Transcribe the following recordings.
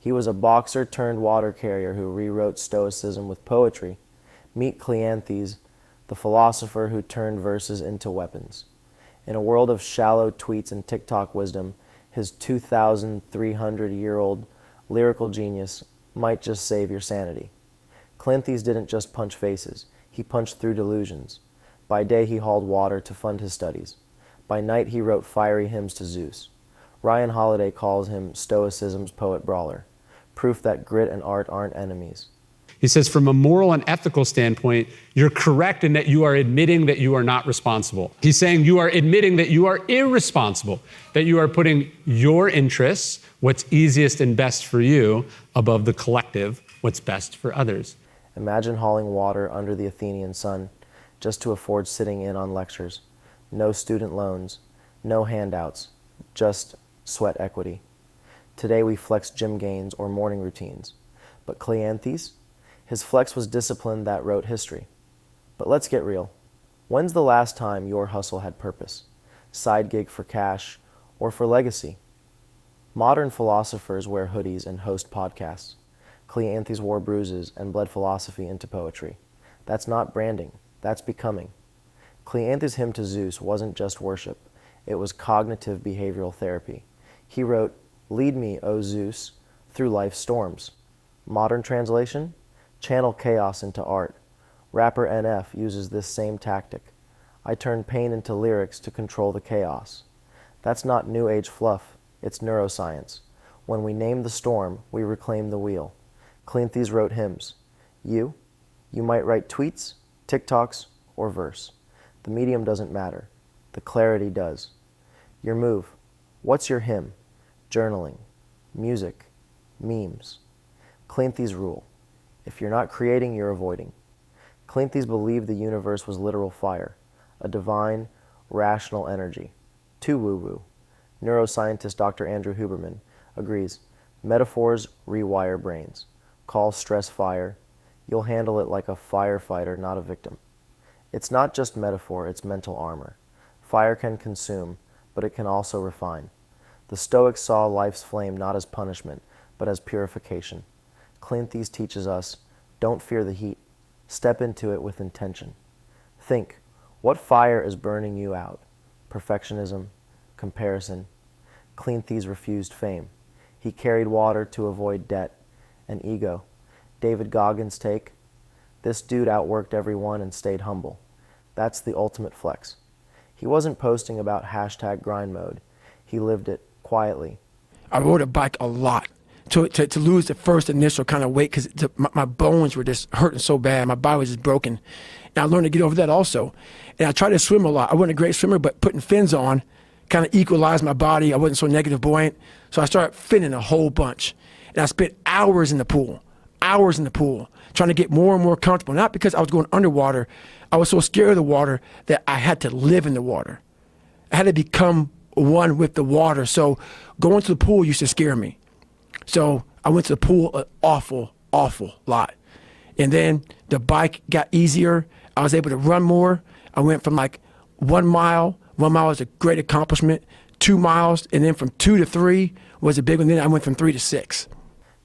He was a boxer turned water carrier who rewrote Stoicism with poetry. Meet Cleanthes, the philosopher who turned verses into weapons. In a world of shallow tweets and TikTok wisdom, his 2,300-year-old lyrical genius might just save your sanity. Cleanthes didn't just punch faces, he punched through delusions. By day he hauled water to fund his studies. By night he wrote fiery hymns to Zeus. Ryan Holiday calls him Stoicism's poet brawler, proof that grit and art aren't enemies. He says, from a moral and ethical standpoint, you're correct in that you are admitting that you are not responsible. He's saying you are admitting that you are irresponsible, that you are putting your interests, what's easiest and best for you, above the collective, what's best for others. Imagine hauling water under the Athenian sun just to afford sitting in on lectures. No student loans, no handouts, just sweat equity. Today we flex gym gains or morning routines. But Cleanthes? His flex was discipline that wrote history. But let's get real. When's the last time your hustle had purpose? Side gig for cash or for legacy? Modern philosophers wear hoodies and host podcasts. Cleanthes wore bruises and bled philosophy into poetry. That's not branding, that's becoming. Cleanthes' hymn to Zeus wasn't just worship, it was cognitive behavioral therapy. He wrote, "Lead me, O Zeus, through life's storms." Modern translation? Channel chaos into art. Rapper NF uses this same tactic. I turn pain into lyrics to control the chaos. That's not new age fluff, it's neuroscience. When we name the storm, we reclaim the wheel. Cleanthes wrote hymns. You might write tweets, TikToks, or verse. The medium doesn't matter. The clarity does. Your move. What's your hymn? Journaling, music, memes. Cleanthes' rule. If you're not creating, you're avoiding. Cleanthes believed the universe was literal fire, a divine, rational energy. Too woo-woo. Neuroscientist Dr. Andrew Huberman agrees. Metaphors rewire brains. Call stress fire. You'll handle it like a firefighter, not a victim. It's not just metaphor, it's mental armor. Fire can consume, but it can also refine. The Stoics saw life's flame not as punishment, but as purification. Cleanthes teaches us, don't fear the heat. Step into it with intention. Think, what fire is burning you out? Perfectionism, comparison. Cleanthes refused fame. He carried water to avoid debt and ego. David Goggins' take, this dude outworked everyone and stayed humble. That's the ultimate flex. He wasn't posting about hashtag grind mode. He lived it quietly. I rode a bike a lot to lose the first initial kind of weight because my bones were just hurting so bad. My body was just broken. And I learned to get over that also. And I tried to swim a lot. I wasn't a great swimmer, but putting fins on kind of equalized my body. I wasn't so negative buoyant. So I started finning a whole bunch. And I spent hours in the pool, trying to get more and more comfortable. Not because I was going underwater. I was so scared of the water that I had to live in the water. I had to become one with the water. So going to the pool used to scare me. So I went to the pool an awful lot. And then the bike got easier. I was able to run more. I went from like 1 mile. 1 mile was a great accomplishment. 2 miles, and then from 2 to 3 was a big one. Then I went from 3 to 6.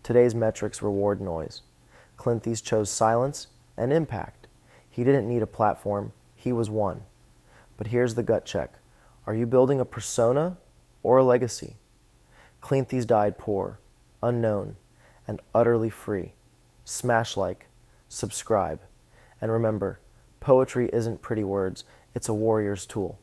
Today's metrics reward noise. Cleanthes chose silence and impact. He didn't need a platform. He was one. But here's the gut check. Are you building a persona or a legacy? Cleanthes died poor, unknown, and utterly free. Smash like, subscribe, and remember, poetry isn't pretty words, it's a warrior's tool.